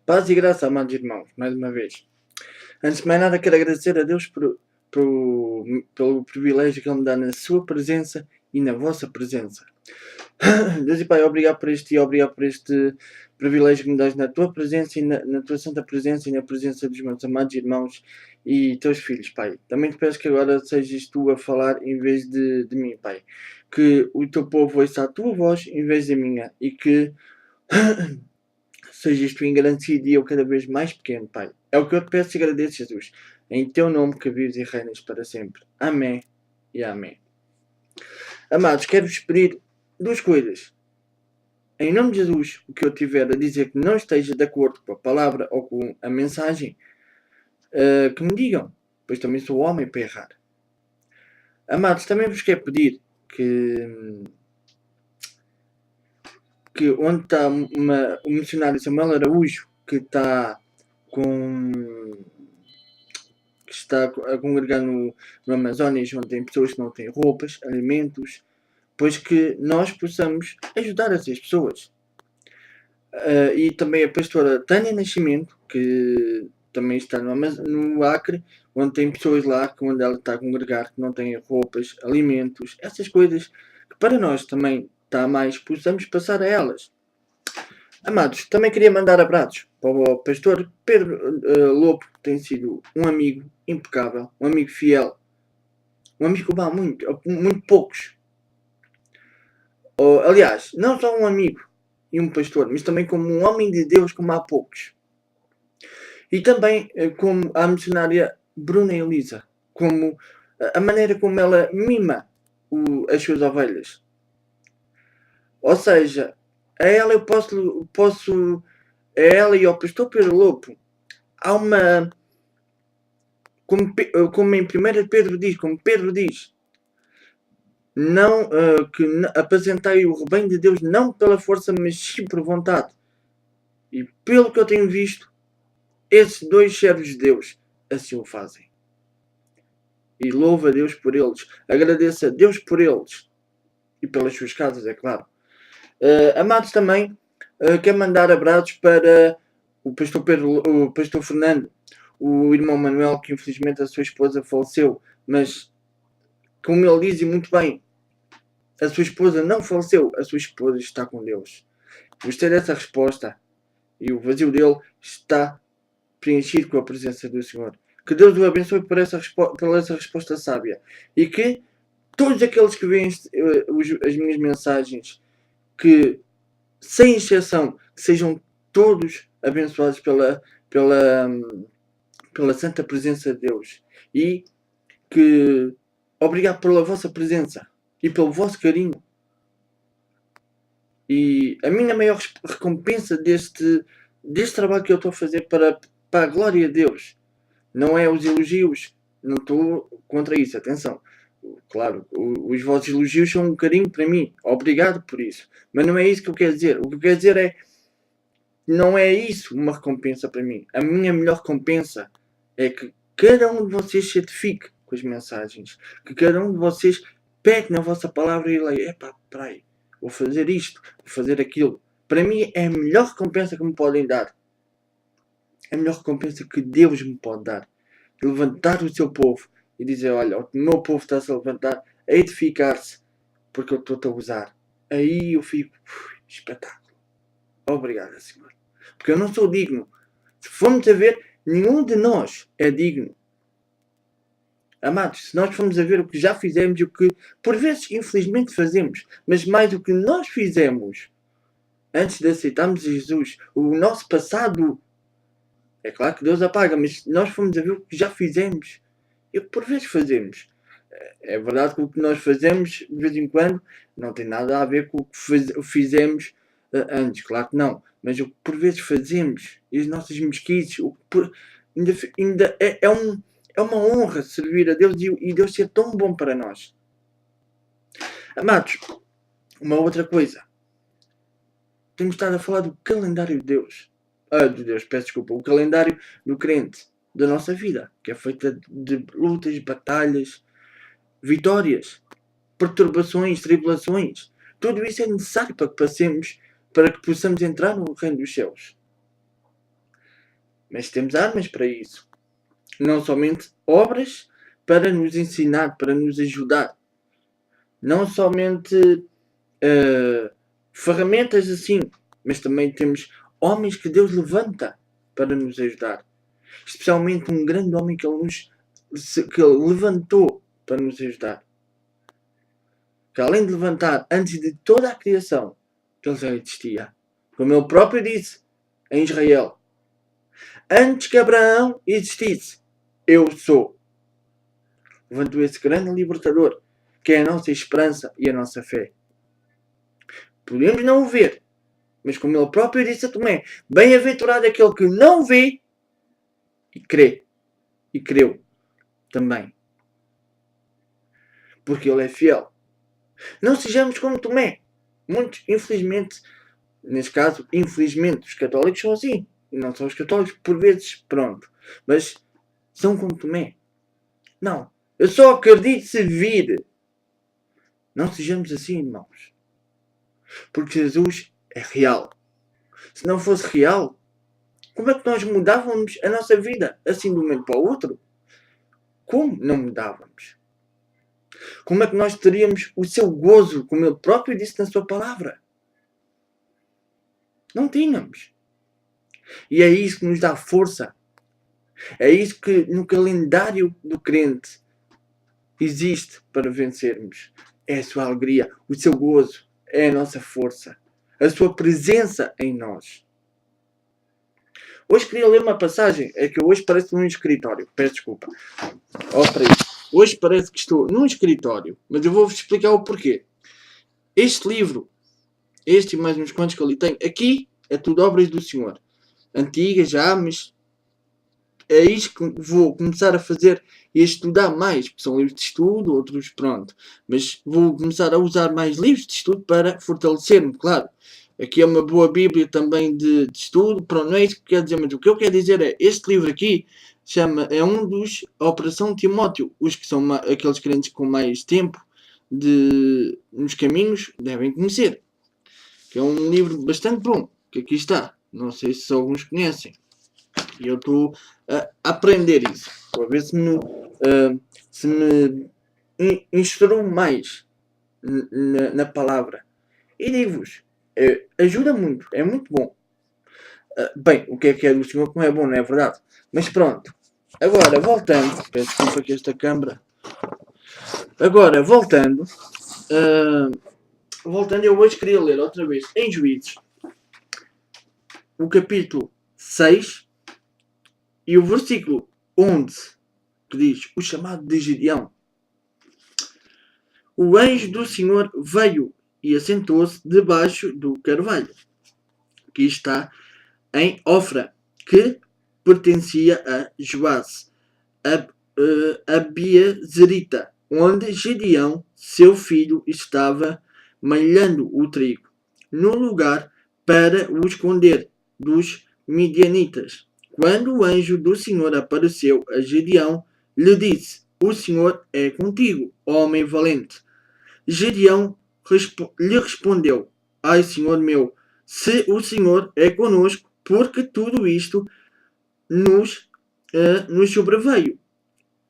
Paz e graça, amados irmãos, mais uma vez. Antes de mais nada, quero agradecer a Deus pelo privilégio que Ele me dá na sua presença e na vossa presença. Deus e Pai, obrigado por este dia, obrigado por este privilégio que me dás na tua presença e na tua santa presença e na presença dos meus amados irmãos e teus filhos, Pai. Também te peço que agora sejas tu a falar em vez de mim, Pai. Que o teu povo ouça a tua voz em vez da minha e que sejas tu engrandecido e eu cada vez mais pequeno, Pai. É o que eu te peço e agradeço, Jesus. Em teu nome que vives e reinas para sempre. Amém e amém. Amados, quero-vos pedir duas coisas. Em nome de Jesus, o que eu tiver a dizer que não esteja de acordo com a palavra ou com a mensagem, que me digam, pois também sou homem para errar. Amados, também vos quero pedir que onde está o missionário Samuel Araújo, que está a congregar no Amazonas, onde tem pessoas que não têm roupas, alimentos, pois que nós possamos ajudar essas pessoas. E também a pastora Tânia Nascimento, que também está no Acre, onde tem pessoas lá, onde ela está a congregar, que não têm roupas, alimentos, essas coisas que para nós também está mais, possamos passar a elas. Amados, também queria mandar abraços para o pastor Pedro Lopo, que tem sido um amigo impecável, um amigo fiel, um amigo que vá muito poucos. Aliás, não só um amigo e um pastor, mas também como um homem de Deus, como há poucos. E também como a missionária Bruna Elisa, como a maneira como ela mima as suas ovelhas. Ou seja, a ela eu posso a ela e ao pastor Pedro Lopo, há uma, como em 1 Pedro diz, como Pedro diz, não, que apresentai o rebanho de Deus não pela força, mas sim por vontade. E pelo que eu tenho visto, esses dois servos de Deus assim o fazem. E louva a Deus por eles. Agradeça a Deus por eles. E pelas suas casas, é claro. Amados, também quero mandar abraços para o pastor o pastor Fernando, o irmão Manuel, que infelizmente a sua esposa faleceu. Mas, como ele diz, e muito bem, a sua esposa não faleceu, a sua esposa está com Deus. Gostei dessa resposta. E o vazio dele está preenchido com a presença do Senhor. Que Deus o abençoe por essa resposta sábia. E que todos aqueles que veem as minhas mensagens, que, sem exceção, que sejam todos abençoados pela santa presença de Deus. E que obrigado pela vossa presença e pelo vosso carinho. E a minha maior recompensa deste trabalho que eu estou a fazer para a glória de Deus não é os elogios. Não estou contra isso, atenção. Claro, os vossos elogios são um carinho para mim. Obrigado por isso. Mas não é isso que eu quero dizer. O que eu quero dizer é, não é isso uma recompensa para mim. A minha melhor recompensa é que cada um de vocês se edifique com as mensagens. Que cada um de vocês pegue na vossa palavra e leia. Epá, peraí, vou fazer isto, vou fazer aquilo. Para mim é a melhor recompensa que me podem dar. É a melhor recompensa que Deus me pode dar. Levantar o seu povo e dizer, olha, o meu povo está-se a levantar, a edificar-se, porque eu estou-te a usar. Aí eu fico, espetáculo. Obrigado, Senhor. Porque eu não sou digno. Se formos a ver, nenhum de nós é digno. Amados, se nós formos a ver o que já fizemos e o que, por vezes, infelizmente fazemos, mas mais o que nós fizemos antes de aceitarmos Jesus, o nosso passado, é claro que Deus apaga, mas se nós formos a ver o que já fizemos e o que por vezes fazemos, é verdade que o que nós fazemos de vez em quando não tem nada a ver com o que fizemos antes, claro que não, mas o que por vezes fazemos e as nossas mesquices, ainda é uma honra servir a Deus e Deus ser tão bom para nós. Amados, uma outra coisa, temos estado a falar do calendário de Deus. De Deus, peço desculpa, o calendário do crente, da nossa vida, que é feita de lutas, batalhas, vitórias, perturbações, tribulações. Tudo isso é necessário para que possamos entrar no reino dos céus. Mas temos armas para isso. Não somente obras para nos ensinar, para nos ajudar. Não somente ferramentas assim, mas também temos homens que Deus levanta para nos ajudar. Especialmente um grande homem que ele levantou para nos ajudar. Que além de levantar antes de toda a criação, que ele já existia. Como ele próprio disse em Israel. Antes que Abraão existisse, eu sou. Levantou esse grande libertador, que é a nossa esperança e a nossa fé. Podemos não o ver, mas como ele próprio disse a Tomé, bem-aventurado aquele que não vê e crê. E creu também. Porque ele é fiel. Não sejamos como Tomé. Muitos, infelizmente, neste caso, infelizmente, os católicos são assim. E não são os católicos, por vezes, pronto. Mas são como Tomé. Não. Eu só acredito se vir. Não sejamos assim, irmãos. Porque Jesus é real. Se não fosse real, como é que nós mudávamos a nossa vida assim de um momento para o outro? Como não mudávamos? Como é que nós teríamos o seu gozo, como ele próprio disse na sua palavra? Não tínhamos. E é isso que nos dá força. É isso que no calendário do crente existe para vencermos. É a sua alegria, o seu gozo, é a nossa força, a sua presença em nós. Hoje queria ler uma passagem, é que eu hoje parece num escritório, peço desculpa. Hoje parece que estou num escritório, mas eu vou-vos explicar o porquê. Este livro, este e mais uns quantos que eu li tenho, aqui é tudo obras do Senhor. Antigas já, mas é isto que vou começar a fazer e a estudar mais, porque são livros de estudo, outros pronto. Mas vou começar a usar mais livros de estudo para fortalecer-me, claro. Aqui é uma boa bíblia também de estudo, pronto, não é isso que quer dizer, mas o que eu quero dizer é, este livro aqui é um dos Operação Timóteo, os que são aqueles crentes com mais tempo nos caminhos devem conhecer. Que é um livro bastante bom, que aqui está, não sei se alguns conhecem. E eu estou a aprender isso. Estou a ver se me instruo mais na palavra. E digo-vos, ajuda muito, é muito bom. Bem, o que é do Senhor que não é bom, não é verdade? Mas pronto. Agora, voltando. Peço desculpa que esta câmara. Agora, voltando. Eu hoje queria ler outra vez em Juízes. O capítulo 6. E o versículo 11, que diz, o chamado de Gideão. O anjo do Senhor veio e assentou-se debaixo do carvalho, que está em Ofra, que pertencia a Joás, a Biezerita, onde Gideão, seu filho, estava malhando o trigo, no lugar para o esconder dos midianitas. Quando o anjo do Senhor apareceu a Gideão, lhe disse, o Senhor é contigo, homem valente. Gideão lhe respondeu, ai, Senhor meu, se o Senhor é conosco, porque tudo isto nos sobreveio,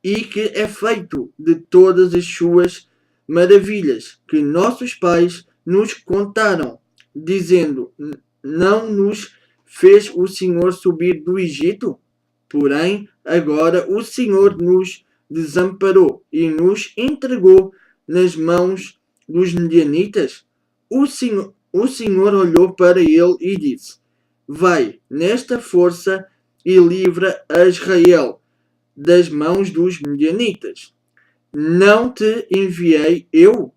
e que é feito de todas as suas maravilhas que nossos pais nos contaram, dizendo, não nos fez o Senhor subir do Egito? Porém, agora o Senhor nos desamparou e nos entregou nas mãos dos midianitas. O Senhor olhou para ele e disse, vai nesta força e livra a Israel das mãos dos midianitas. Não te enviei eu?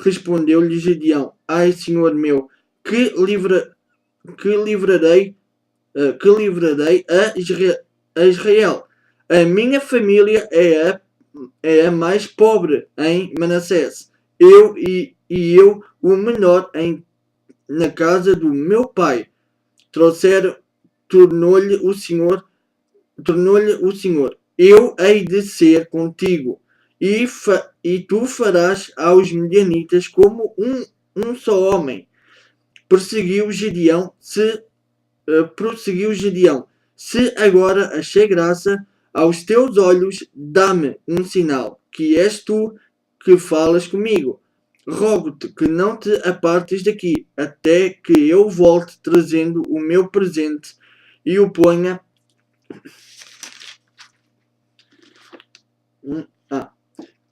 Respondeu-lhe Gideão, ai, Senhor meu, que livrarei a Israel. A minha família é a mais pobre em Manassés. Eu o menor na casa do meu pai. Tornou-lhe o Senhor, eu hei de ser contigo, e tu farás aos midianitas como um só homem. Prosseguiu Gideão, Se agora achei graça aos teus olhos, dá-me um sinal, que és tu que falas comigo. Rogo-te que não te apartes daqui, até que eu volte trazendo o meu presente e o ponha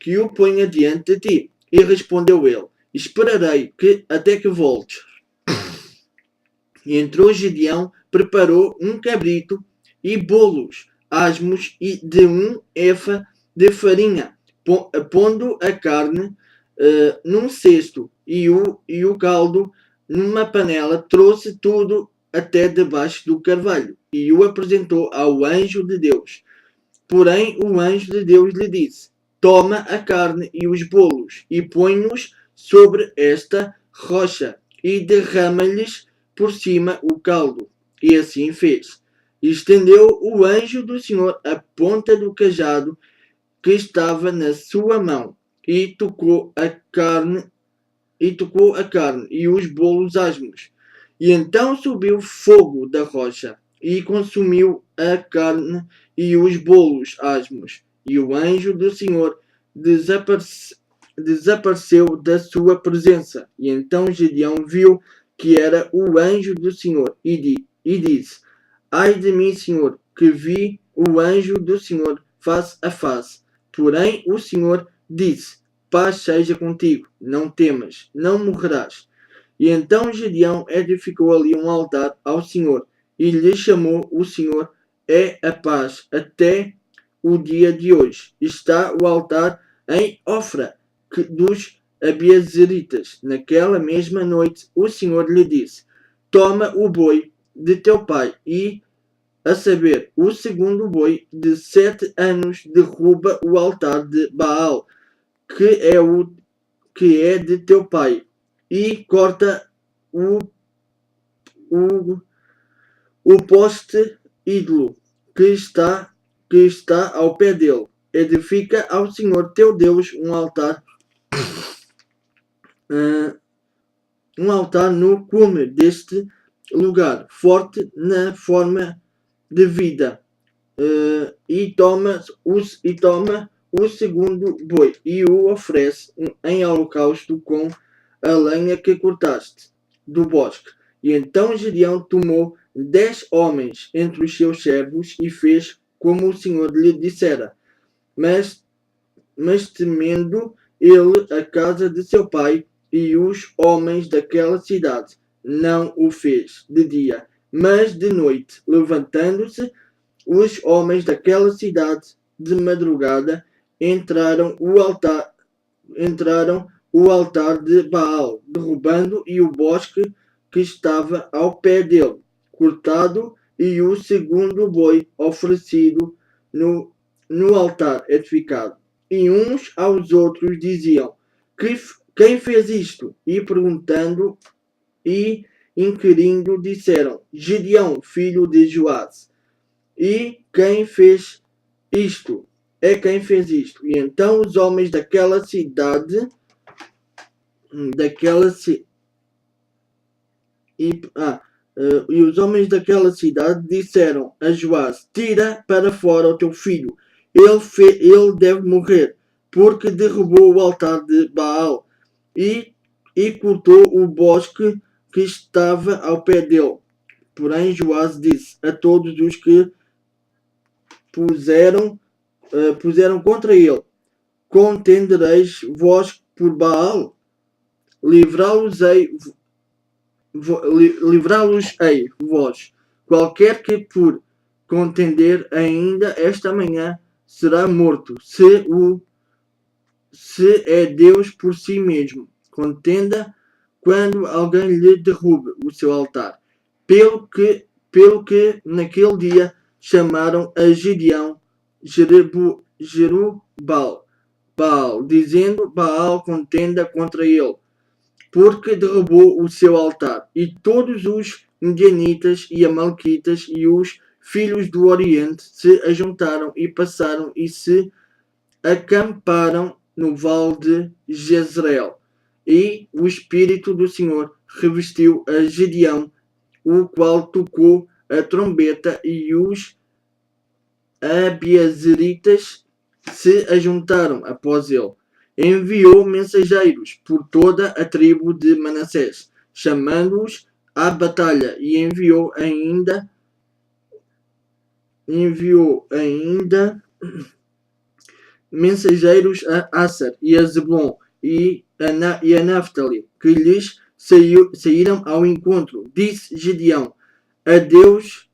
que o ponha diante de ti. E respondeu ele: Esperarei até que voltes. E entrou Gedeão, preparou um cabrito e bolos asmos e de um efa de farinha, pondo a carne num cesto e o caldo numa panela, trouxe tudo até debaixo do carvalho e o apresentou ao anjo de Deus. Porém, o anjo de Deus lhe disse: Toma a carne e os bolos e põe-os sobre esta rocha e derrama-lhes por cima o caldo. E assim fez. E estendeu o anjo do Senhor a ponta do cajado que estava na sua mão e tocou a carne e os bolos asmos. E então subiu fogo da rocha e consumiu a carne e os bolos asmos. E o anjo do Senhor desapareceu da sua presença. E então Gedeão viu que era o anjo do Senhor e disse: Ai de mim, Senhor, que vi o anjo do Senhor face a face. Porém o Senhor disse: Paz seja contigo, não temas, não morrerás. E então Gedeão edificou ali um altar ao Senhor e lhe chamou o Senhor é a paz até o dia de hoje. Está o altar em Ofra dos Abiezeritas. Naquela mesma noite o Senhor lhe disse: Toma o boi de teu pai e, a saber, o segundo boi de 7 anos, derruba o altar de Baal, que é de teu pai, e corta o, o, o poste ídolo que está ao pé dele. Edifica ao Senhor teu Deus um altar no cume deste lugar, forte na forma de vida. E toma o segundo boi e o oferece em holocausto com a lenha que cortaste do bosque. E então Gedeão tomou 10 homens entre os seus servos e fez como o Senhor lhe dissera. Mas temendo ele a casa de seu pai e os homens daquela cidade, não o fez de dia, mas de noite, levantando-se os homens daquela cidade de madrugada, entraram o altar de Baal, derrubando e o bosque que estava ao pé dele, cortado, e o segundo boi oferecido no altar edificado. E uns aos outros diziam: Quem fez isto? E perguntando e inquirindo, disseram: Gedeão, filho de Joás. E quem fez isto? É quem fez isto. E então os homens daquela cidade e os homens daquela cidade disseram a Joás: Tira para fora o teu filho, ele deve morrer, porque derrubou o altar de Baal e cortou o bosque que estava ao pé dele. Porém Joás disse a todos os que puseram contra ele: Contendereis vós por Baal? Livrá-los-ei vós. Qualquer que por contender ainda esta manhã será morto, se é Deus por si mesmo. Contenda quando alguém lhe derrube o seu altar. Pelo que naquele dia chamaram a Gedeão Jerubal, dizendo: Baal contenda contra ele, porque derrubou o seu altar. E todos os Midianitas e Amalequitas e os filhos do Oriente se ajuntaram e passaram e se acamparam no vale de Jezreel. E o Espírito do Senhor revestiu a Gedeão, o qual tocou a trombeta, e os abiezeritas se ajuntaram após ele. Enviou mensageiros por toda a tribo de Manassés, chamando-os à batalha, e enviou ainda mensageiros a Asser e a Zebulon e a Naphtali, que lhes saíram ao encontro. Disse Gedeão a Deus,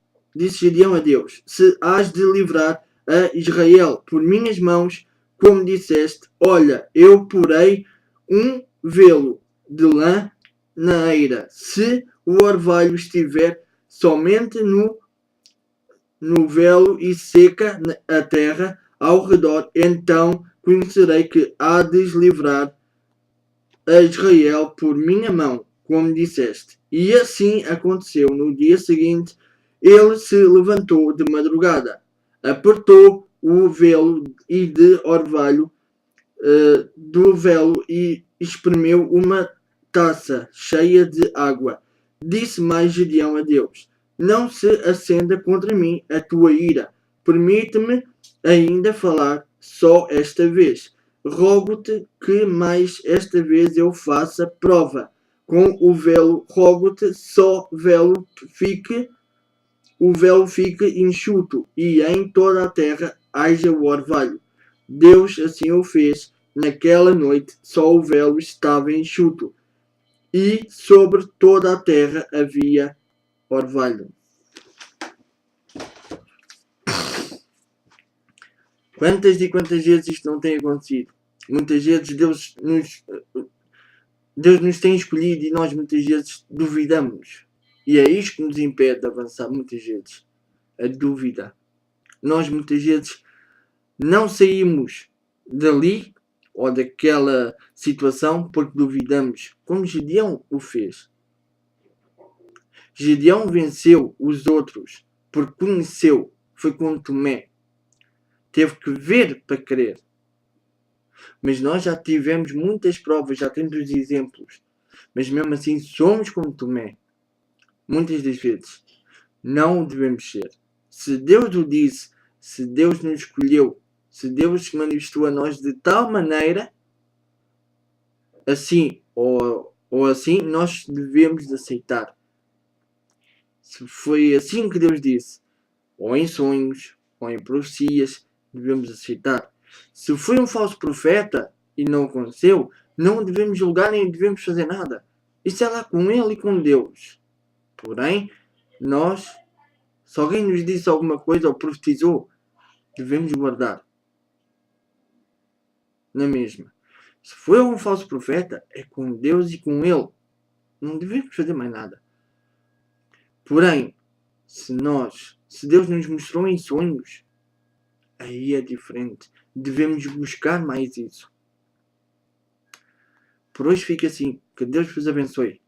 se hás de livrar a Israel por minhas mãos, como disseste, olha, eu porei um velo de lã na eira. Se o orvalho estiver somente no velo e seca a terra ao redor, então conhecerei que há de livrar a Israel por minha mão, como disseste. E assim aconteceu. No dia seguinte, ele se levantou de madrugada, apertou o velo e de orvalho do velo e espremeu uma taça cheia de água. Disse mais Gedeão a Deus: não se acenda contra mim a tua ira. Permite-me ainda falar só esta vez. Rogo-te que mais esta vez eu faça prova. Com o velo, rogo-te, só o velo fique enxuto, e em toda a terra haja o orvalho. Deus assim o fez. Naquela noite só o velo estava enxuto, e sobre toda a terra havia orvalho. Quantas e quantas vezes isto não tem acontecido? Muitas vezes Deus nos tem escolhido e nós muitas vezes duvidamos. E é isto que nos impede de avançar muitas vezes. A dúvida. Nós muitas vezes não saímos dali ou daquela situação porque duvidamos, como Gedeão o fez. Gedeão venceu os outros porque conheceu, foi com Tomé. Teve que ver para crer. Mas nós já tivemos muitas provas, já temos os exemplos. Mas mesmo assim somos como Tomé. Muitas das vezes. Não o devemos ser. Se Deus o disse, se Deus nos escolheu, se Deus se manifestou a nós de tal maneira, assim ou assim, nós devemos aceitar. Se foi assim que Deus disse, ou em sonhos, ou em profecias, devemos aceitar. Se foi um falso profeta e não aconteceu, não devemos julgar nem devemos fazer nada. Isso é lá com ele e com Deus. Porém, nós, se alguém nos disse alguma coisa ou profetizou, devemos guardar. Na mesma. Se foi um falso profeta, é com Deus e com ele. Não devemos fazer mais nada. Porém, se Deus nos mostrou em sonhos, aí é diferente. Devemos buscar mais isso. Por hoje fica assim. Que Deus vos abençoe.